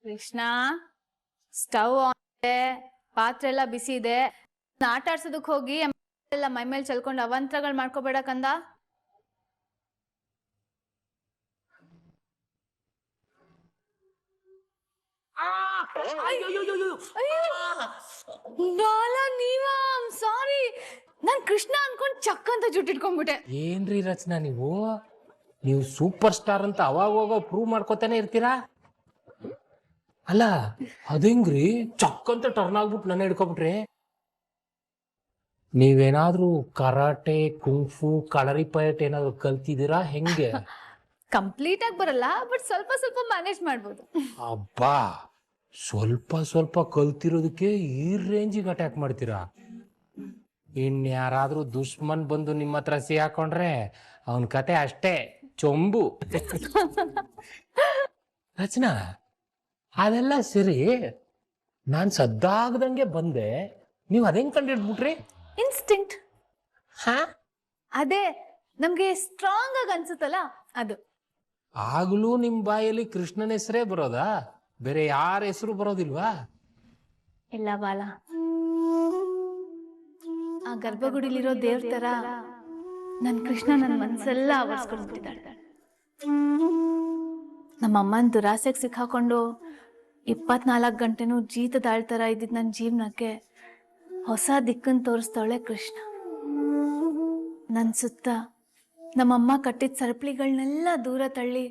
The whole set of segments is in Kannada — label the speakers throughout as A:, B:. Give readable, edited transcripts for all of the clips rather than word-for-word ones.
A: ಕೃಷ್ಣ, ಸ್ಟವ್ ಆನ್ ಇದೆ, ಪಾತ್ರೆ ಎಲ್ಲ ಬಿಸಿ ಇದೆ. ಆಟ ಆಡ್ಸೋದಕ್ ಹೋಗಿ ಎಲ್ಲ ಮೈ ಮೇಲೆ ಚಲ್ಕೊಂಡು ಅವಂತ್ರಗಳು ಮಾಡ್ಕೋಬೇಡ ಕಂದ. ಸಾರಿ, ನಾನ್ ಕೃಷ್ಣ ಅನ್ಕೊಂಡ್ ಚಕ್ ಅಂತ ಜುಟ್ಟಿಟ್ಕೊಂಡ್ಬಿಟ್ಟೆ.
B: ಏನ್ರಿ ರಚನಾ, ನೀವು ಸೂಪರ್ ಸ್ಟಾರ್ ಅಂತ ಅವಾಗ ಹೋಗೋ ಪ್ರೂವ್ ಮಾಡ್ಕೋತಾನೆ ಇರ್ತೀರಾ. ಅಲ್ಲ ಅದೇಂಗ್ರಿ ಚಕ್ ಅಂತ ಟರ್ನ್ ಆಗ್ಬಿಟ್ಟು ನನ್ನ ಹಿಡ್ಕೊಬಿಟ್ರಿ. ನೀವೇನಾದ್ರೂ ಕರಾಟೆ, ಕುಂಫು, ಕಳರಿ ಪಯಟ್ ಏನಾದ್ರು ಕಲ್ತಿದ್ದೀರಾ ಹೆಂಗೆ?
A: ಕಂಪ್ಲೀಟ್ ಆಗಿ ಬರಲ್ಲ, ಬಟ್ ಸ್ವಲ್ಪ ಸ್ವಲ್ಪ ಮ್ಯಾನೇಜ್ ಮಾಡ್ಬೋದು.
B: ಅಬ್ಬಾ, ಸ್ವಲ್ಪ ಸ್ವಲ್ಪ ಕಲ್ತಿರೋದಕ್ಕೆ ಈ ರೇಂಜಿಗೆ ಅಟ್ಯಾಕ್ ಮಾಡ್ತೀರಾ. ಇನ್ಯಾರಾದ್ರೂ ದುಶ್ಮನ್ ಬಂದು ನಿಮ್ಮ ಹತ್ರ ಹಾಕೊಂಡ್ರೆ ಅವನ್ ಕತೆ ಅಷ್ಟೇ, ಚೊಂಬು. ರಚನಾ, ಅದೆಲ್ಲ ಸರಿ, ನಾನ್ ಸದ್ದಾಗದಂಗೆ ಬಂದೆ, ನೀವ್ ಅದೇಂಗ್ ಕಂಡಿಡ್ಬಿಟ್ರಿ?
A: ಇನ್ಸ್ಟಿಂಕ್ಟ್. ಅದೇ ನಮ್ಗೆ ಸ್ಟ್ರಾಂಗ್ ಆಗಿ ಅನ್ಸುತ್ತಲ್ಲ ಅದು.
B: ಆಗ್ಲೂ ನಿಮ್ ಬಾಯಲ್ಲಿ ಕೃಷ್ಣನ ಹೆಸರೇ ಬರೋದಾ? ಬೇರೆ ಯಾರ ಹೆಸರು ಬರೋದಿಲ್ವಾ?
A: ಇಲ್ಲ ಬಾಲ, ಆ ಗರ್ಭಗುಡಿಲಿರೋ ದೇವ್ರ ತರ ನನ್ ಕೃಷ್ಣ ನನ್ ಮನ್ಸೆಲ್ಲ ಆವರಿಸ್ಕೊಂಡ್ಬಿಟ್ಟಿದ್ದಾಳೆ. ನಮ್ಮಮ್ಮನ ದುರಾಸೆಗೆ ಸಿಕ್ಕಾಕೊಂಡು 24 ಗಂಟೆನೂ ಜೀತದಾಳ್ತರ ಇದ್ದಿದ್ ನನ್ನ ಜೀವನಕ್ಕೆ ಹೊಸ ದಿಕ್ಕನ್ನು ತೋರಿಸ್ತಾಳೆ ಕೃಷ್ಣ. ನನ್ನ ಸುತ್ತ ನಮ್ಮಮ್ಮ ಕಟ್ಟಿದ ಸರಪಳಿಗಳನ್ನೆಲ್ಲ ದೂರ ತಳ್ಳಿ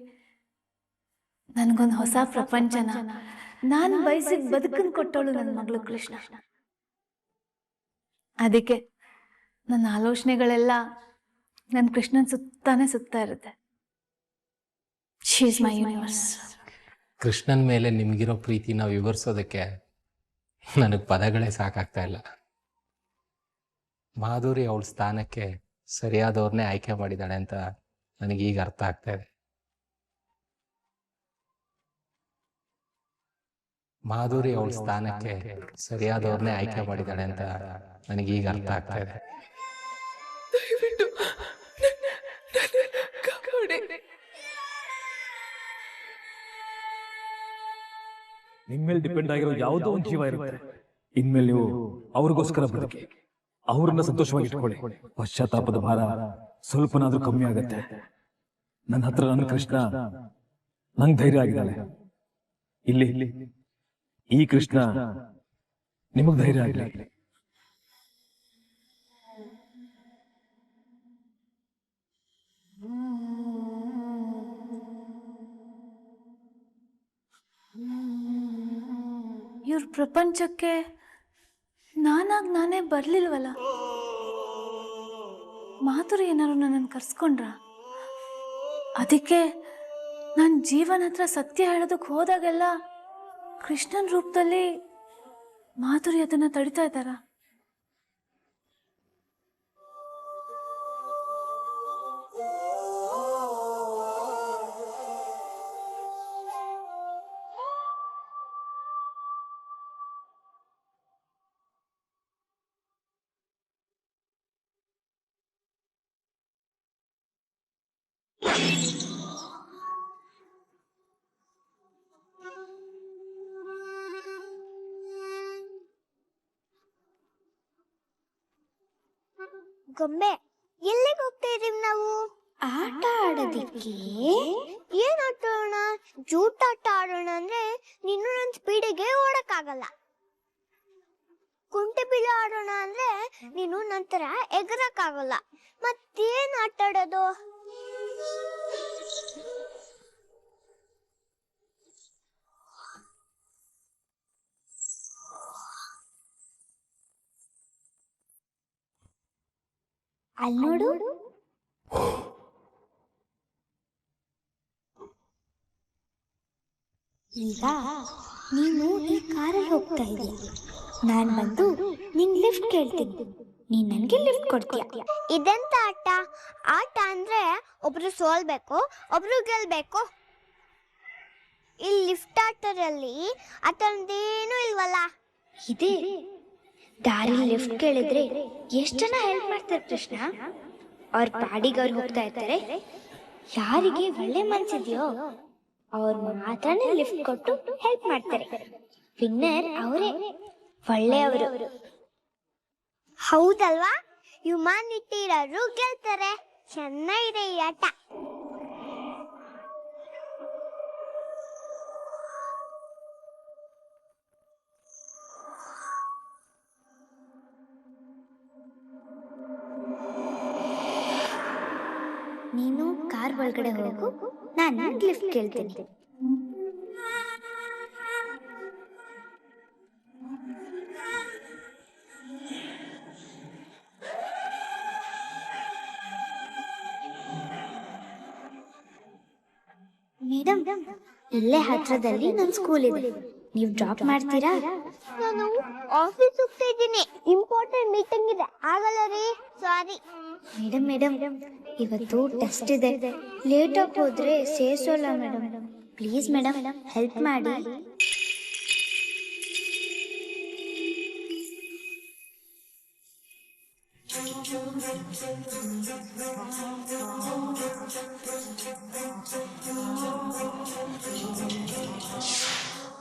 A: ನನ್ಗೊಂದು ಹೊಸ ಪ್ರಪಂಚನ, ನಾನು ಬಯಸಿದ ಬದುಕನ್ನು ಕೊಟ್ಟವಳು ನನ್ನ ಮಗಳು ಕೃಷ್ಣ. ಅದಕ್ಕೆ ನನ್ನ ಆಲೋಚನೆಗಳೆಲ್ಲ ನನ್ನ ಕೃಷ್ಣನ್ ಸುತ್ತಾನೆ ಸುತ್ತಾ ಇರುತ್ತೆ. She is my universe.
B: Krishnan ಮೇಲೆ ನಿಮ್ಗಿರೋ ಪ್ರೀತಿನ ವಿವರಿಸೋದಕ್ಕೆ ನನಗೆ ಪದಗಳೇ ಸಾಕಾಗ್ತಾ ಇಲ್ಲ. ಮಾಧುರಿ ಅವಳ ಸ್ಥಾನಕ್ಕೆ ಸರಿಯಾದವ್ರನ್ನೇ ಆಯ್ಕೆ ಮಾಡಿದ್ದಾಳೆ ಅಂತ ನನಗೀಗ ಅರ್ಥ ಆಗ್ತಾ ಇದೆ. ಮಾಧುರಿ ಅವಳ ಸ್ಥಾನಕ್ಕೆ ಸರಿಯಾದವ್ರನ್ನೇ ಆಯ್ಕೆ ಮಾಡಿದ್ದಾಳೆ ಅಂತ ನನಗೀಗ ಅರ್ಥ ಆಗ್ತಾ ಇದೆ.
C: ನಿಮ್ಮೇಲೆ ಡಿಪೆಂಡ್ ಆಗಿರೋ ಯಾವುದೋ ಒಂದು ಜೀವ ಇರುತ್ತೆ. ಇನ್ಮೇಲೆ ನೀವು ಅವ್ರಿಗೋಸ್ಕರ ಬದುಕಿ, ಅವ್ರನ್ನ ಸಂತೋಷವಾಗಿ ಇಟ್ಕೊಳ್ಳಿ. ಪಶ್ಚಾತ್ತಾಪದ ಭಾರ ಸ್ವಲ್ಪನಾದ್ರೂ ಕಮ್ಮಿ ಆಗತ್ತೆ. ನನ್ನ ಹತ್ರ ನನ್ನ ಕೃಷ್ಣ ನಂಗೆ ಧೈರ್ಯ ಆಗಿದ್ದಾಳೆ. ಇಲ್ಲಿ ಈ ಕೃಷ್ಣ ನಿಮಗ್ ಧೈರ್ಯ ಆಗಲಿ.
A: ಇವ್ರ ಪ್ರಪಂಚಕ್ಕೆ ನಾನೇ ಬರ್ಲಿಲ್ವಲ್ಲ. ಮಾಧುರಿ ಏನಾರು ನನ್ನನ್ನು ಕರ್ಸ್ಕೊಂಡ್ರ? ಅದಕ್ಕೆ ನನ್ನ ಜೀವನ ಹತ್ರ ಸತ್ಯ ಹೇಳೋದಕ್ಕೆ ಹೋದಾಗೆಲ್ಲ ಕೃಷ್ಣನ್ ರೂಪದಲ್ಲಿ ಮಾಧುರಿ ಅದನ್ನ ತಡಿತಾ ಇದ್ದಾರ?
D: ಗೊಂಬೆ, ಎಲ್ಲಿಗೆ ಹೋಗ್ತಾ ಇದೀವಿ ನಾವು? ಆಟ ಆಡೋದಿಕ್ಕೆ. ಏನ್ ಆಟ ಆಡೋಣ? ಜೂಟಾಟ ಆಡೋಣ ಅಂದ್ರೆ ನೀನು ನನ್ನ ಸ್ಪೀಡಿಗೆ ಓಡಕ್ಕಾಗಲ್ಲ. ಕುಂಟೆ ಬಿಲ್ಲೆ ಆಡೋಣ ಅಂದ್ರೆ ನೀನು ನಂತರ ಎಗರಕ್ಕಾಗಲ್ಲ. ಮತ್ತೇನ್ ಆಟ ಆಡೋದು? ಅಲ್ಲಿ ನೋಡು, ಈಗ ನೀನು ಈ ಕಾರಲ್ಲಿ ಹೋಗ್ತಾ ಇದೀಯ. ನಾನ್ ಬಂದು ನಿನ್ ಲಿಫ್ಟ್ ಕೇಳ್ತೀನಿ, ನೀನ್ ನನ್ಗೆ ಲಿಫ್ಟ್ ಕೊಡ್ತೀಯ. ಇದೆಂತ ಆಟ? ಆಟ ಅಂದ್ರೆ ಒಬ್ರು ಸೋಲ್ಬೇಕು, ಒಬ್ರು ಗೆಲ್ಬೇಕು. ಈ ಲಿಫ್ಟ್ ಆಟದಲ್ಲಿ ಆತಂದೇನು ಇಲ್ವಲ್ಲ. ಇದೆ, ದಾರಿ ಲಿಫ್ಟ್ ಕೇಳಿದ್ರೆ ಎಷ್ಟು ಜನ ಹೆಲ್ಪ್ ಮಾಡ್ತಾರೆ ಕೃಷ್ಣ. ಅವ್ರ ಪಾಡಿಗೆ ಅವ್ರು ಹೋಗ್ತಾ ಇರ್ತಾರೆ. ಯಾರಿಗೆ ಒಳ್ಳೆ ಮನ್ಸಿದ್ಯೋ ಅವ್ರು ಮಾತ್ರನೇ ಲಿಫ್ಟ್ ಕೊಟ್ಟು ಹೆಲ್ಪ್ ಮಾಡ್ತಾರೆ. ವಿನ್ನರ್ ಅವರೇ, ಒಳ್ಳೆಯವರು. ಹೌದಲ್ವಾ? ಹ್ಯುಮ್ಯಾನಿಟಿ ಇರೋರು ಗೆಲ್ತಾರೆ. ಚೆನ್ನಾಗಿದೆ ಈ ಆಟ. ನೀನು ಕಾರ್ ಒಳಗಡೆ ಹೋಗು, ನಾನು ಲಿಫ್ಟ್ ಕೇಳ್ತೀನಿ. ಮೇಡಮ್, ಇಲ್ಲೇ ಹತ್ರದಲ್ಲಿ ನನ್ನ ಸ್ಕೂಲ್ ಇದೆ, ನೀವು ಡ್ರಾಪ್ ಮಾಡ್ತೀರಾ? ನಾನು ಆಫೀಸ್ ಹೋಗ್ತಾ ಇದ್ದೀನಿ, ಇಂಪಾರ್ಟೆಂಟ್ ಮೀಟಿಂಗ್ ಇದೆ, ಆಗಲ್ಲ ರೀ, ಸಾರಿ. ಮೇಡಮ್, ಇವತ್ತು ಟೆಸ್ಟ್ ಇದೆ, ಲೇಟ್ ಆಗಿ ಹೋದ್ರೆ ಸೇರಿಸೋಲ್ಲ ಮೇಡಮ್. ಪ್ಲೀಸ್ ಮೇಡಮ್, ಹೆಲ್ಪ್ ಮಾಡಿ.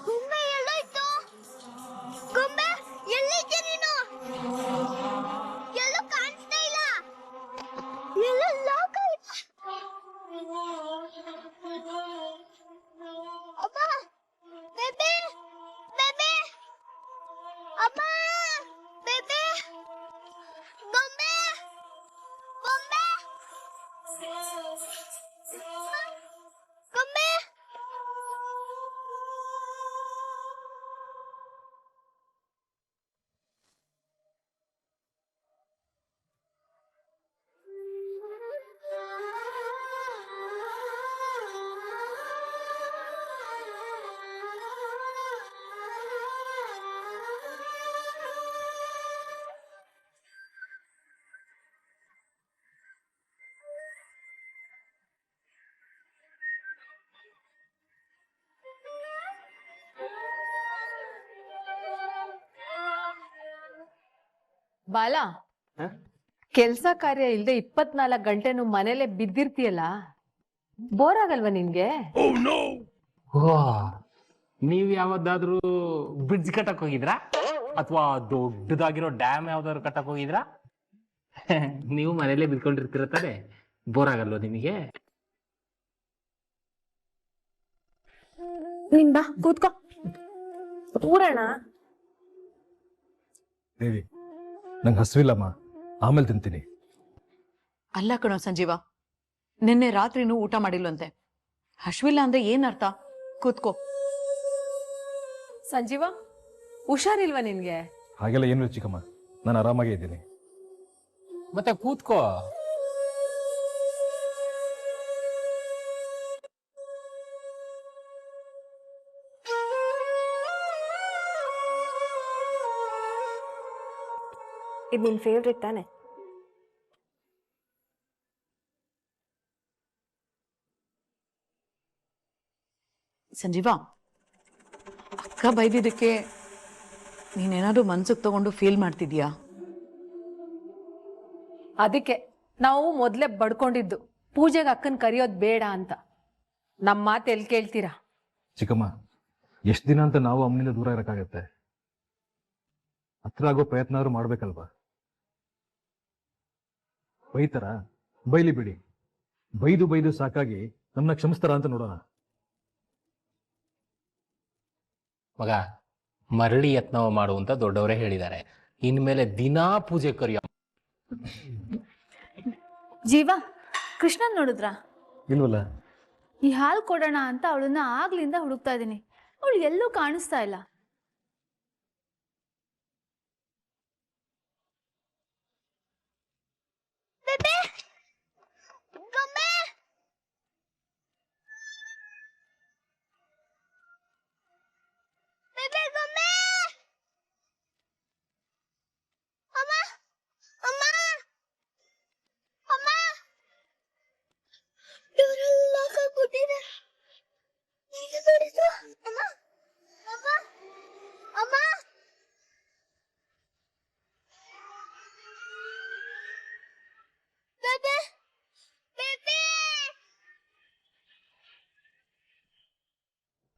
D: ಗೊಂಬೆ ಎಲ್ಲೋಯ್ತು? ಗೊಂಬೆ ಎಲ್ಲಿದ್ದೆ ನೀನು? ಎಲ್ಲೂ ಕಾಣಿಸ್ತಾ ಇಲ್ಲ. ಎಲ್ಲ ಲಾಕ್ ಆಯ್ತು. ಅಮ್ಮ, ಬೇಬಿ, ಬೇಬಿ, ಅಮ್ಮ, ಬೇಬಿ, ಗೊಂಬೆ, ಗೊಂಬೆ, ಗೊಂಬೆ.
A: ಬಾಲ, ಕೆಲ್ಸ ಕಾರ್ಯ ಇಲ್ದೆ 24 ಗಂಟೆನು ಮನೇಲೆ ಬಿದ್ದಿರ್ತೀಯಲ್ಲ, ಬೋರ್ ಆಗಲ್ವಾ ನಿನ್ಗೆ?
B: ಓ, ನೀವ್ ಯಾವತ್ತಾದ್ರೂ ಬ್ರಿಡ್ಜ್ ಕಟ್ಟಕ್ ಹೋಗಿದ್ರಾ? ಅಥವಾ ದೊಡ್ಡದಾಗಿರೋ ಡ್ಯಾಮ್ ಯಾವ್ದಾದ್ರು ಕಟ್ಟಕ್ ಹೋಗಿದ್ರಾ? ನೀವು ಮನೇಲೆ ಬಿದ್ಕೊಂಡಿರ್ತೀರ ತಾನೆ, ಬೋರ್ ಆಗಲ್ವ ನಿಮಗೆ?
A: ನೀನ್ ಬಾ ಕೂತ್ಕೋ, ಊರಣ.
C: ದೇವಿ, ನಂಗೆ ಹಸುವಿಲ್ಲಮ್ಮ, ಆಮೇಲೆ ತಿಂತೀನಿ.
E: ಅಲ್ಲ ಕಣೋ ಸಂಜೀವ, ನಿನ್ನೆ ರಾತ್ರಿನೂ ಊಟ ಮಾಡಿಲ್ವಂತೆ. ಹಶ್ವಿಲ್ಲ ಅಂದ್ರೆ ಏನ್ ಅರ್ಥ? ಕೂತ್ಕೋ.
A: ಸಂಜೀವ, ಹುಷಾರಿಲ್ವಾ ನಿನ್ಗೆ?
C: ಹಾಗೆಲ್ಲ ಏನು ಚಿಕ್ಕಮ್ಮ, ನಾನು ಆರಾಮಾಗೇ ಇದ್ದೀನಿ.
B: ಮತ್ತೆ ಕೂತ್ಕೋ.
A: ಇದು ನಿನ್ ಫೇವ್ರೆಟ್ ತಾನೆ?
E: ಸಂಜೀವ, ಅಕ್ಕ ಬೈದಿದ್ದಕ್ಕೆ ನೀನೇನಾದ್ರೂ ಮನ್ಸಿಗೆ ತಗೊಂಡು ಫೀಲ್ ಮಾಡ್ತಿದ್ಯಾ?
A: ಅದಕ್ಕೆ ನಾವು ಮೊದ್ಲೇ ಬಡ್ಕೊಂಡಿದ್ದು, ಪೂಜೆಗೆ ಅಕ್ಕನ್ ಕರಿಯೋದ್ ಬೇಡ ಅಂತ. ನಮ್ಮ ಮಾತು ಎಲ್ಲಿ ಕೇಳ್ತೀರಾ?
C: ಚಿಕ್ಕಮ್ಮ, ಎಷ್ಟು ದಿನ ಅಂತ ನಾವು ಅಮ್ಮನಿಂದ ದೂರ ಇರೋಕ್ಕಾಗತ್ತೆ? ಹತ್ರ ಆಗೋ ಪ್ರಯತ್ನ ಆದ್ರೂ ಮಾಡ್ಬೇಕಲ್ವಾ? ಬೈತಾರ, ಬೈಲಿ ಬಿಡಿ. ಬೈದು ಸಾಕಾಗಿ ನಮ್ಮನ್ನ ಕ್ಷಮಿಸ್ತಾರ ಅಂತ ನೋಡೋಣ.
B: ಮಗ, ಮರಳಿ ಯತ್ನವ ಮಾಡು ಅಂತ ದೊಡ್ಡವರೇ ಹೇಳಿದ್ದಾರೆ. ಇನ್ಮೇಲೆ ದಿನಾ ಪೂಜೆ ಕರಿಯೋ.
A: ಜೀವ, ಕೃಷ್ಣನ್ ನೋಡಿದ್ರ?
C: ಇಲ್ವಲ್ಲ.
A: ಈ ಹಾಲು ಕೊಡೋಣ ಅಂತ ಅವಳನ್ನ ಆಗ್ಲಿಂದ ಹುಡುಕ್ತಾ ಇದೀನಿ, ಅವಳು ಎಲ್ಲೂ ಕಾಣಿಸ್ತಾ ಇಲ್ಲ.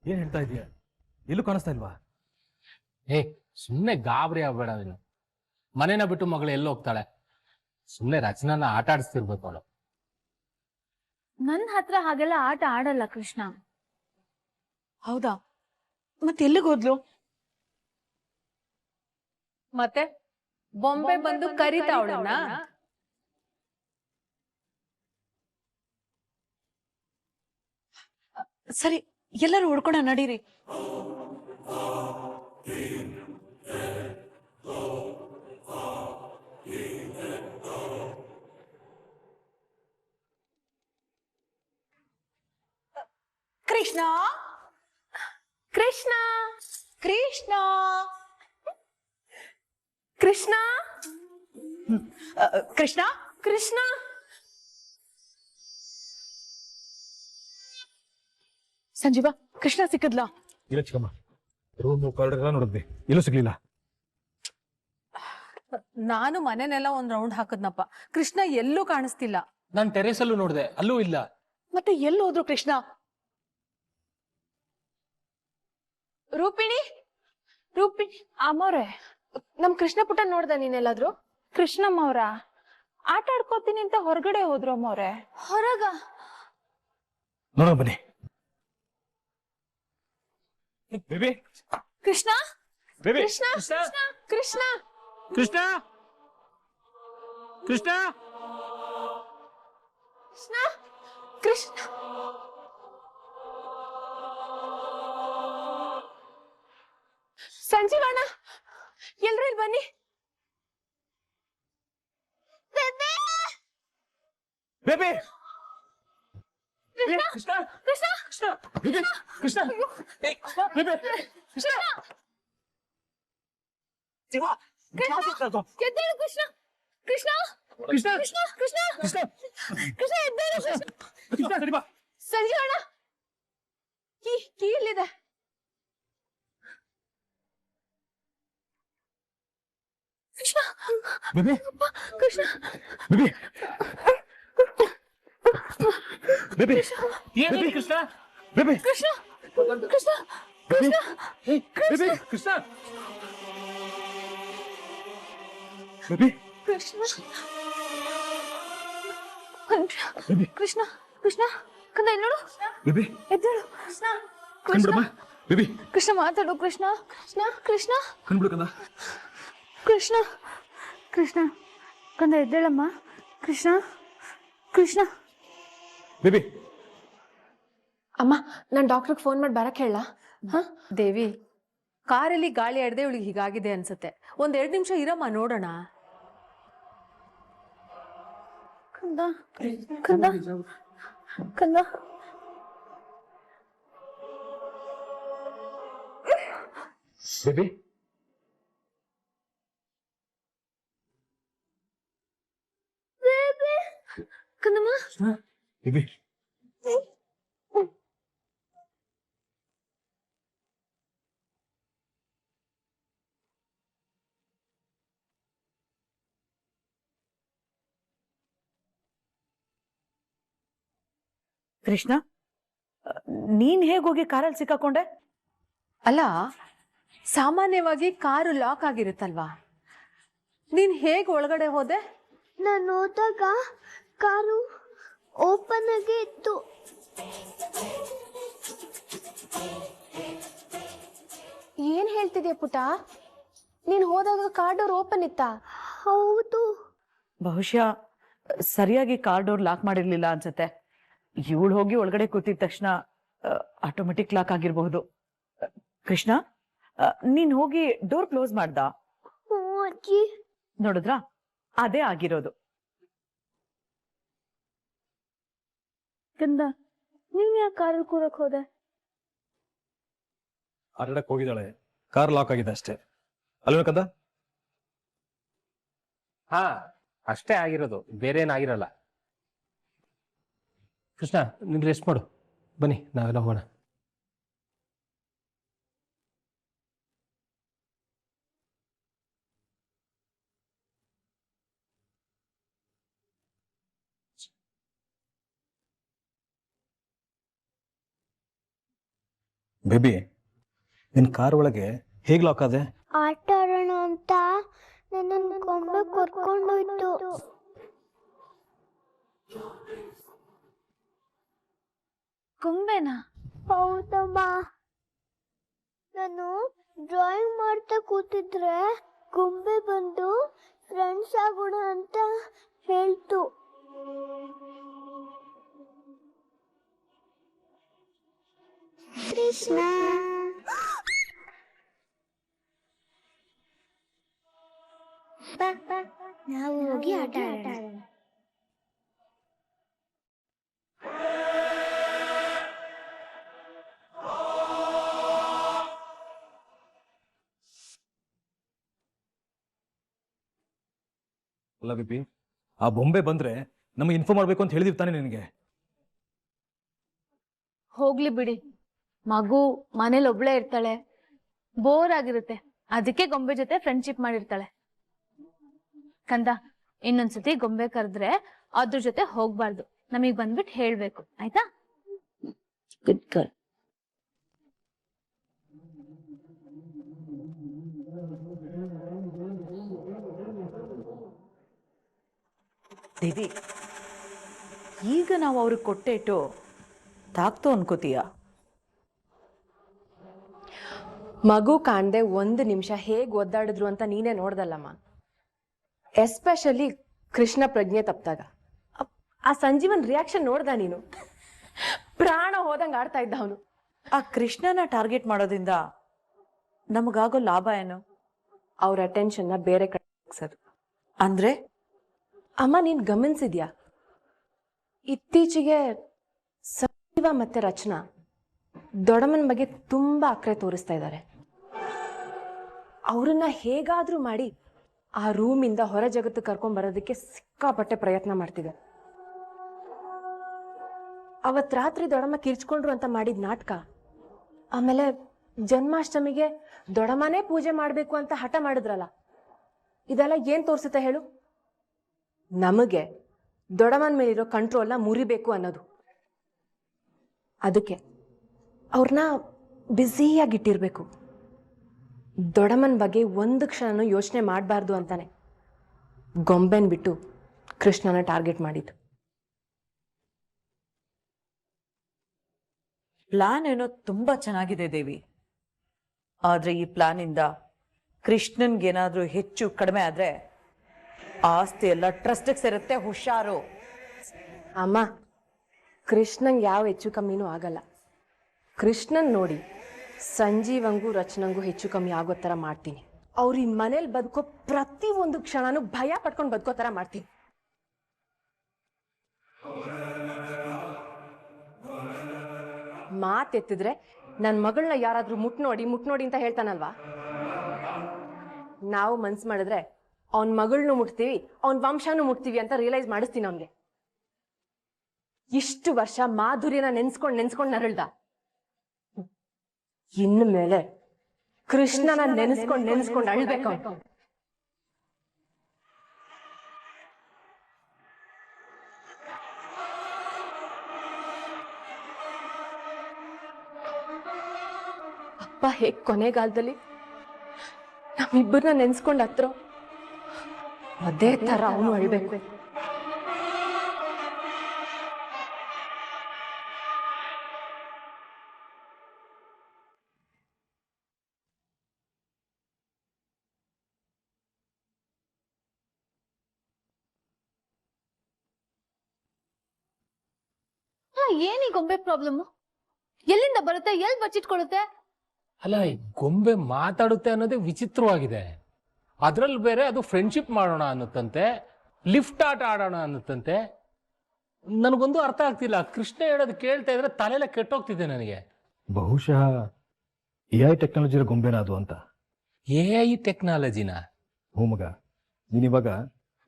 C: ಏನ್ ಹೇಳ್ತಾ ಇದೀಯ? ಎಲ್ಲೂ ಕಾಣಿಸ್ತಾ ಇಲ್ವಾ?
B: ಏ ಸುಮ್ಮನೆ ಗಾಬರಿ ಆಗ್ಬೇಡ ನೀನು. ಮನೇನ ಬಿಟ್ಟು ಮಗಳು ಎಲ್ಲಿ ಹೋಗ್ತಾಳೆ? ಸುಮ್ಮನೆ ರಚನಾನ ಆಟ ಆಡಿಸ್ತಿರ್ಬೇಕು ಅವಳು.
A: ನನ್ನ ಹತ್ರ ಹಾಗೆಲ್ಲ ಆಟ ಆಡಲ್ಲ ಕೃಷ್ಣ.
E: ಹೌದಾ? ಮತ್ತೆ ಎಲ್ಲಿಗೆ ಹೋದ್ಲು?
A: ಮತ್ತೆ ಬೊಂಬೆ ಬಂದು ಕರಿತಾ ಅವಳನ್ನ?
E: ಸರಿ, ಎಲ್ಲರೂ ಹುಡ್ಕೋಣ ನಡೀರಿ. ಕೃಷ್ಣ
A: ಕೃಷ್ಣ
E: ಕೃಷ್ಣ
A: ಕೃಷ್ಣ
E: ಕೃಷ್ಣ
A: ಕೃಷ್ಣ
E: ಸಂಜೀವ, ಕೃಷ್ಣ ಸಿಕ್ಕದ್ಲಾ?
C: ಇಲ್ಲ ಚಿಕ್ಕಮ್ಮ, ರೂಮ್ ಕಾರಿಡಾರ್ ಎಲ್ಲ ನೋಡಿದ್ವಿ, ಎಲ್ಲೂ ಸಿಗ್ಲಿಲ್ಲ.
F: ನಾನು ಮನೆನೆಲ್ಲ ಒಂದ್ ರೌಂಡ್ ಹಾಕದ್ನಪ್ಪ, ಕೃಷ್ಣ ಎಲ್ಲೂ ಕಾಣಿಸ್ತಿಲ್ಲ.
B: ನಾನು ಟೆರೇಸಲ್ಲೂ ನೋಡಿದೆ, ಅಲ್ಲೂ ಇಲ್ಲ.
E: ಮತ್ತೆ ಎಲ್ಲಿ ಹೋದ್ರು ಕೃಷ್ಣ?
G: ರೂಪಿಣಿ, ರೂಪಿಣಿ ಅಮ್ಮವ್ರೆ, ನಮ್ ಕೃಷ್ಣ ಪುಟ್ಟ ನೋಡ್ದ ನೀನೆಲ್ಲಾದ್ರು? ಕೃಷ್ಣಮ್ಮ ಅವ್ರ ಆಟ ಆಡ್ಕೋತೀನಿ ಅಂತ ಹೊರಗಡೆ ಹೋದ್ರು ಅಮ್ಮವ್ರೆ.
A: ಹೊರಗ?
C: ನೋಡೋಣ ಬನ್ನಿ. ಬೇಬಿ,
A: ಕೃಷ್ಣ
C: ಬೇಬಿ,
A: ಕೃಷ್ಣ ಕೃಷ್ಣ
B: ಕೃಷ್ಣ ಕೃಷ್ಣ
G: ಕೃಷ್ಣ ಕೃಷ್ಣ ಸಂಜೀವಣ್ಣ, ಎಲ್ರು ಇಲ್ಲಿ ಬನ್ನಿ.
C: Baby,
A: Krishna
C: Krishna,
A: Krishna
C: Krishna, baby, Krishna, baby, Krishna, Shiva,
A: ಎದ್ದೇಳು ಕೃಷ್ಣ ಕೃಷ್ಣ
C: ಕೃಷ್ಣ,
A: ಕೃಷ್ಣ ಕೃಷ್ಣ
C: ಕೃಷ್ಣ,
A: ಕೃಷ್ಣ ಎದ್ದೇಳು ಕೃಷ್ಣ.
C: ಕೃಷ್ಣ, ಸರಿ ಬಾ.
G: ಸಂಜೀವಣ್ಣ, ಕೀ ಇಲ್ಲಿದೆ.
A: Krishna
C: baby,
A: Krishna
C: baby, baby,
B: ಏನಾಯ್ತು Krishna?
C: Baby,
A: Krishna Krishna
C: baby, baby, Krishna, baby,
A: Krishna
C: baby,
A: Krishna Krishna ಕಂದ ನೋಡು,
C: ಬೇಬಿ,
A: ಎದ್ದೇಳು ಕೃಷ್ಣ
C: ಕಣ್ಬಿಡಮ್ಮ, ಬೇಬಿ,
A: ಕೃಷ್ಣ ಮಾತಾಡು ಕೃಷ್ಣ ಕೃಷ್ಣ ಕೃಷ್ಣ
C: ಕಣ್ಬಿಡು ಕಂದ.
A: ಕೃಷ್ಣ ಕೃಷ್ಣ ಕಂದ ಎದ್ದೇಳಮ್ಮ ಕೃಷ್ಣ ಕೃಷ್ಣ.
C: ಬೇಬಿ,
G: ಅಮ್ಮ, ನಾನ್ ಡಾಕ್ಟರ್ಗೆ ಫೋನ್ ಮಾಡಿ ಬರಕ್ ಹೇಳ?
F: ದೇವಿ, ಕಾರಲ್ಲಿ ಗಾಳಿ ಆಡದೆ ಇವಳಿಗೆ ಹೀಗಾಗಿದೆ ಅನ್ಸುತ್ತೆ. ಒಂದ್ 2 ನಿಮಿಷ ಇರಮ್ಮ, ನೋಡೋಣ.
A: ಕಂದ ಕಂದ ಕಂದ
C: ಬೇಬಿ,
A: ಕಂದಮ್ಮ
C: ಬೇಬಿ,
E: ಕೃಷ್ಣ, ನೀನ್ ಹೇಗೋಗಿ ಕಾರಲ್ಲಿ ಸಿಕ್ಕಾಕೊಂಡೆ?
F: ಅಲ್ಲ, ಸಾಮಾನ್ಯವಾಗಿ ಕಾರು ಲಾಕ್ ಆಗಿರುತ್ತಲ್ವಾ, ನೀನ್ ಹೇಗ್ ಒಳಗಡೆ ಹೋದೆ?
D: ನಾನು ಹೋದಾಗ ಕಾರು ಓಪನ್ ಆಗೇ ಇತ್ತು.
G: ಏನ್ ಹೇಳ್ತಿದ್ಯಾ ಪುಟ? ನೀನ್ ಹೋದಾಗ ಕಾರ್ ಡೋರ್ ಓಪನ್ ಇತ್ತಾ?
D: ಹೌದು.
E: ಬಹುಶಃ ಸರಿಯಾಗಿ ಕಾರ್ ಡೋರ್ ಲಾಕ್ ಮಾಡಿರ್ಲಿಲ್ಲ ಅನ್ಸುತ್ತೆ. ಇವಳು ಹೋಗಿ ಒಳಗಡೆ ಕೂತಿದ ತಕ್ಷಣ ಆಟೋಮೆಟಿಕ್ ಲಾಕ್ ಆಗಿರಬಹುದು. ಕೃಷ್ಣ, ನೀನ್ ಹೋಗಿ ಡೋರ್ ಕ್ಲೋಸ್ ಮಾಡ್ದ?
D: ಅಜ್ಜಿ,
E: ನೋಡಿದ್ರಾ, ಅದೇ ಆಗಿರೋದು.
A: ಕಂದ, ನೀನ್ ಯಾಕೆ ಕಾರಲ್ಲಿ ಕೂರಕ್ ಹೋದೆ?
C: ಆಟಾಡಕ್ ಹೋಗಿದ್ದಾಳೆ, ಕಾರ್ ಲಾಕ್ ಆಗಿದೆ ಅಷ್ಟೇ ಅಲ್ವೇ ಕಂದ?
B: ಹಾ, ಅಷ್ಟೇ ಆಗಿರೋದು, ಬೇರೆ ಏನಾಗಿರಲ್ಲ. ಕೃಷ್ಣ, ನೀನು ರೆಸ್ಟ್ ಮಾಡು, ಬನ್ನಿ ನಾವೆಲ್ಲ ಹೋಗೋಣ.
C: ಬೇಬಿ ನಿನ್ನ ಕಾರ್ ಒಳಗೆ ಹೇಗೆ ಲಾಕ್ ಆದೆ?
D: ಆಟ ಆಡೋಣ ಅಂತ ನನ್ನನ್ನು ಗೊಂಬೆ ಕರ್ಕೊಂಡೋಯ್ತು.
A: ಗೊಂಬೆನಾ?
D: ಹೌದಮ್ಮ. ನಾನು ಡ್ರಾಯಿಂಗ್ ಮಾಡ್ತಾ ಕೂತಿದ್ರೆ ಗೊಂಬೆ ಬಂದು ಫ್ರೆಂಡ್ಸ್ ಆಗೋಣ ಅಂತ ಹೇಳ್ತು. ಕೃಷ್ಣ, ನಾವು ಹೋಗಿ ಆಟ ಆಡೋಣ.
C: ಅಲ್ಲ ಬೇಬಿ, ಆ ಬೊಂಬೆ ಬಂದ್ರೆ ನಮಗೆ ಇನ್ಫಾರ್ಮ್ ಮಾಡ್ಬೇಕು ಅಂತ ಹೇಳಿದಿರ್ತಾನೆ ನಿನಗೆ.
A: ಹೋಗ್ಲಿ ಬಿಡಿ, ಮಗು ಮನೇಲಿ ಒಬ್ಳೇ ಇರ್ತಾಳೆ, ಬೋರ್ ಆಗಿರುತ್ತೆ, ಅದಕ್ಕೆ ಗೊಂಬೆ ಜೊತೆ ಫ್ರೆಂಡ್ಶಿಪ್ ಮಾಡಿರ್ತಾಳೆ. ಕಂದ, ಇನ್ನೊಂದ್ಸತಿ ಗೊಂಬೆ ಕರೆದ್ರೆ ಅದ್ರ ಜೊತೆ ಹೋಗ್ಬಾರ್ದು, ನಮಗ್ ಬಂದ್ಬಿಟ್ಟು ಹೇಳ್ಬೇಕು, ಆಯ್ತಾ? Good girl.
E: ದೇವಿ, ಈಗ ನಾವು ಅವ್ರಿಗೆ ಕೊಟ್ಟೇಟು ತಾಕ್ತು ಅನ್ಕೋತೀಯ?
F: ಮಗು ಕಾಣ್ದೆ 1 ನಿಮಿಷ ಹೇಗ್ ಒದ್ದಾಡಿದ್ರು ಅಂತ ನೀನೇ ನೋಡ್ದಲ್ಲಮ್ಮ. ಎಸ್ಪೆಷಲಿ ಕೃಷ್ಣ ಪ್ರಜ್ಞೆ ತಪ್ಪಿದಾಗ ಆ ಸಂಜೀವನ್ ರಿಯಾಕ್ಷನ್ ನೋಡ್ದ ನೀನು? ಪ್ರಾಣ ಹೋದಂಗೆ ಆಡ್ತಾ ಇದ್ದ ಅವನು.
E: ಆ ಕೃಷ್ಣನ ಟಾರ್ಗೆಟ್ ಮಾಡೋದ್ರಿಂದ ನಮಗಾಗೋ ಲಾಭ ಏನು?
F: ಅವ್ರ ಅಟೆನ್ಷನ್ನ ಬೇರೆ ಕಡೆ ಹಾಕ್ಸೋದು.
E: ಅಂದ್ರೆ
F: ಅಮ್ಮ, ನೀನ್ ಗಮನಿಸಿದ್ಯಾ ಇತ್ತೀಚೆಗೆ ಸಂಜೀವ ಮತ್ತೆ ರಚನಾ ದೊಡ್ಡಮ್ಮನ ಬಗ್ಗೆ ತುಂಬಾ ಅಕ್ರೆ ತೋರಿಸ್ತಾ ಇದ್ದಾರೆ. ಅವ್ರನ್ನ ಹೇಗಾದ್ರೂ ಮಾಡಿ ಆ ರೂಮಿಂದ ಹೊರ ಜಗತ್ತು ಕರ್ಕೊಂಡ್ ಬರೋದಕ್ಕೆ ಸಿಕ್ಕಾಪಟ್ಟೆ ಪ್ರಯತ್ನ ಮಾಡ್ತಿದ್ದಾರೆ. ಅವತ್ ರಾತ್ರಿ ದೊಡ್ಡಮ್ಮ ಕಿರ್ಚ್ಕೊಂಡ್ರು ಅಂತ ಮಾಡಿದ ನಾಟಕ, ಆಮೇಲೆ ಜನ್ಮಾಷ್ಟಮಿಗೆ ದೊಡ್ಡಮ್ಮನೇ ಪೂಜೆ ಮಾಡ್ಬೇಕು ಅಂತ ಹಠ ಮಾಡಿದ್ರಲ್ಲ, ಇದೆಲ್ಲ ಏನ್ ತೋರಿಸುತ್ತೆ ಹೇಳು? ನಮಗೆ ದೊಡ್ಡಮ್ಮನ ಮೇಲಿರೋ ಕಂಟ್ರೋಲ್ನ ಮುರಿಬೇಕು ಅನ್ನೋದು. ಅದಕ್ಕೆ ಅವ್ರನ್ನ ಬ್ಯುಸಿಯಾಗಿಟ್ಟಿರ್ಬೇಕು. ದೊಡ್ಡಮ್ಮನ ಬಗ್ಗೆ 1 ಕ್ಷಣನೂ ಯೋಚನೆ ಮಾಡಬಾರ್ದು ಅಂತಾನೆ ಗೊಂಬೆನ್ ಬಿಟ್ಟು ಕೃಷ್ಣನ ಟಾರ್ಗೆಟ್ ಮಾಡಿದ್ದು.
E: ಪ್ಲಾನ್ ಏನೋ ತುಂಬಾ ಚೆನ್ನಾಗಿದೆ ದೇವಿ, ಆದ್ರೆ ಈ ಪ್ಲಾನಿಂದ ಕೃಷ್ಣನ್ಗೇನಾದ್ರೂ ಹೆಚ್ಚು ಕಡಿಮೆ ಆದ್ರೆ ಆಸ್ತಿ ಎಲ್ಲ ಟ್ರಸ್ಟ್ಗೆ ಸೇರುತ್ತೆ, ಹುಷಾರು.
F: ಅಮ್ಮ, ಕೃಷ್ಣಂಗೆ ಯಾವ ಹೆಚ್ಚು ಕಮ್ಮಿನೂ ಆಗಲ್ಲ. ಕೃಷ್ಣನ್ ನೋಡಿ ಸಂಜೀವಂಗೂ ರಚನಂಗೂ ಹೆಚ್ಚು ಕಮ್ಮಿ ಆಗೋ ಥರ ಮಾಡ್ತೀನಿ. ಅವ್ರ ಈ ಮನೇಲಿ ಬದುಕೋ ಪ್ರತಿ ಒಂದು ಕ್ಷಣನೂ ಭಯ ಪಟ್ಕೊಂಡು ಬದುಕೋ ಥರ ಮಾಡ್ತೀನಿ. ಮಾತೆತ್ತಿದ್ರೆ ನನ್ನ ಮಗಳನ್ನ ಯಾರಾದ್ರೂ ಮುಟ್ ನೋಡಿ ಅಂತ ಹೇಳ್ತಾನಲ್ವಾ, ನಾವು ಮನ್ಸು ಮಾಡಿದ್ರೆ ಅವನ ಮಗಳನ್ನೂ ಮುಟ್ತೀವಿ, ಅವನ ವಂಶನೂ ಮುಟ್ತೀವಿ ಅಂತ ರಿಯಲೈಸ್ ಮಾಡಿಸ್ತೀನಿ ಅವನ್ಗೆ. ಇಷ್ಟು ವರ್ಷ ಮಾಧುರ್ಯನ ನೆನ್ಸ್ಕೊಂಡ್ ನರಳ್ದ, ಇನ್ನು ಮೇಲೆ ಕೃಷ್ಣನ ನೆನ್ಸ್ಕೊಂಡ್ ಅಳ್ಬೇಕು. ಅಪ್ಪ ಹೇಗ್ ಕೊನೆಗಾಲದಲ್ಲಿ ನಮ್ಮಿಬ್ಬರನ್ನ ನೆನ್ಸ್ಕೊಂಡ್ ಹತ್ರ ಅದೇ ತರ ಅವನು ಅಳ್ಬೇಕು.
A: ಏನಿ ಗೊಂಬೆ ಪ್ರಾಬ್ಲಮ್? ಎಲ್ಲಿಂದ ಬರುತ್ತೆ, ಎಲ್ಲಿ ಬಚ್ಚಿಟ್ಕೊಳ್ಳುತ್ತೆ?
B: ಅಲ್ಲ, ಈ ಗೊಂಬೆ ಮಾತಾಡುತ್ತೆ ಅನ್ನೋದೇ ವಿಚಿತ್ರವಾಗಿದೆ. ಅದ್ರಲ್ಲಿ ಬೇರೆ ಅದು ಫ್ರೆಂಡ್ಶಿಪ್ ಮಾಡೋಣ ಅನ್ನುತ್ತಂತೆ, ಲಿಫ್ಟ್ ಆಟ ಆಡೋಣ ಅನ್ನುತ್ತಂತೆ. ನನಗೊಂದು ಅರ್ಥ ಆಗ್ತಿಲ್ಲ. ಕೃಷ್ಣ ಹೇಳೋದು ಕೇಳ್ತಾ ಇದ್ರೆ ತಲೆಲ್ಲ ಕೆಟ್ಟೋಗ್ತಿದೆ ನನಗೆ.
C: ಬಹುಶಃ AI ಟೆಕ್ನಾಲಜಿಯ ಗೊಂಬೆನ ಅದು ಅಂತ.
B: AI ಟೆಕ್ನಾಲಜಿನ?
C: ಹ್ಞೂ ಮಗ, ನೀನಿವಾಗ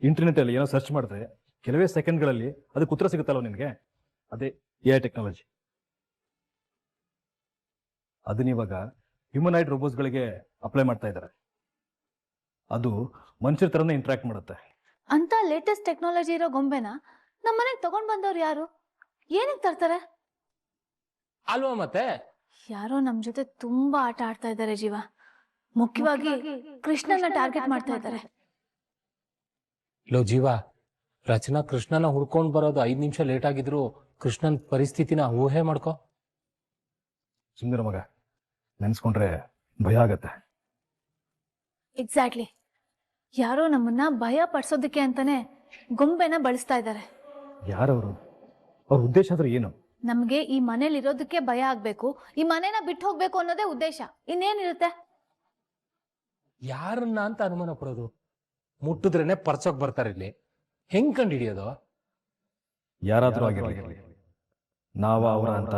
C: ಇಂಟರ್ನೆಟ್ಟಲ್ಲಿ ಏನೋ ಸರ್ಚ್ ಮಾಡಿದ್ರೆ ಕೆಲವೇ ಸೆಕೆಂಡ್ಗಳಲ್ಲಿ ಅದಕ್ಕೆ ಉತ್ತರ ಸಿಗುತ್ತಲ್ವ ನಿನಗೆ, ಅದೇ AI ಟೆಕ್ನಾಲಜಿ. ಅದನ್ನಿವಾಗ ಹ್ಯೂಮನಾಯ್ಡ್ ರೋಬೋಟ್ಸ್ಗಳಿಗೆ ಅಪ್ಲೈ ಮಾಡ್ತಾ ಇದ್ದಾರೆ. ಅದು ಮನುಷ್ಯರ ಥರನೇ ಇಂಟ್ರಾಕ್ಟ್ ಮಾಡುತ್ತೆ.
A: ಅಂತ ಲೇಟೆಸ್ಟ್ ಟೆಕ್ನಾಲಜಿ ಇರೋ ಗೊಂಬೆನ ನಮ್ಮ ಮನೆಗೆ ತಗೊಂಡ್ ಬಂದವ್ರು ಯಾರು? ಏನಕ್ಕೆ ತರ್ತಾರೆ?
B: ಅಲ್ವಾ ಮತ್ತೆ?
A: ಯಾರೋ ನಮ್ ಜೊತೆ ತುಂಬಾ ಆಟ ಆಡ್ತಾ ಇದ್ದಾರೆ ಜೀವ. ಮುಖ್ಯವಾಗಿ ಕೃಷ್ಣನ ಟಾರ್ಗೆಟ್ ಮಾಡ್ತಾ ಇದ್ದಾರೆ.
B: ಲೋ ಜೀವ, ರಚನಾ ಕೃಷ್ಣನ ಹುಡ್ಕೊಂಡ್ ಬರೋದು 5 ನಿಮಿಷ ಲೇಟ್ ಆಗಿದ್ರು ಕೃಷ್ಣನ್ ಪರಿಸ್ಥಿತಿನ ಊಹೆ ಮಾಡ್ಕೊ.
C: ಸುಂದರ ಮಗ, ನೆನ್ಸ್ಕೊಂಡ್ರೆ ಭಯ ಆಗತ್ತೆ.
A: ಎಕ್ಸಾಕ್ಟ್ಲಿ. ಯಾರೋ ನಮ್ಮನ್ನ ಭಯ ಪಡ್ಸೋದಕ್ಕೆ ಅಂತಾನೆ ಗೊಂಬೆನ ಬಳಸ್ತಾ ಇದ್ದಾರೆ.
C: ಯಾರವರು? ಅವ್ರ ಉದ್ದೇಶ ಆದ್ರೆ ಏನು?
A: ನಮ್ಗೆ ಈ ಮನೇಲಿ ಇರೋದಕ್ಕೆ ಭಯ ಆಗ್ಬೇಕು, ಈ ಮನೇನ ಬಿಟ್ಟು ಹೋಗ್ಬೇಕು ಅನ್ನೋದೇ ಉದ್ದೇಶ. ಇನ್ನೇನಿರುತ್ತೆ?
B: ಯಾರನ್ನ ಅಂತ ಅನುಮಾನ ಪಡೋದು? ಮುಟ್ಟಿದ್ರೇನೆ ಪರ್ಚೋಕ್ ಬರ್ತಾರೆ ಇಲ್ಲಿ. ಹೆಂಗ್ ಕಂಡು ಹಿಡಿಯೋದು?
C: ಯಾರಾದ್ರೂ ಆಗಿರಲಿ, ನಾವ ಅವರ ಅಂತ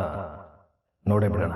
C: ನೋಡೇ ಬಿಡೋಣ.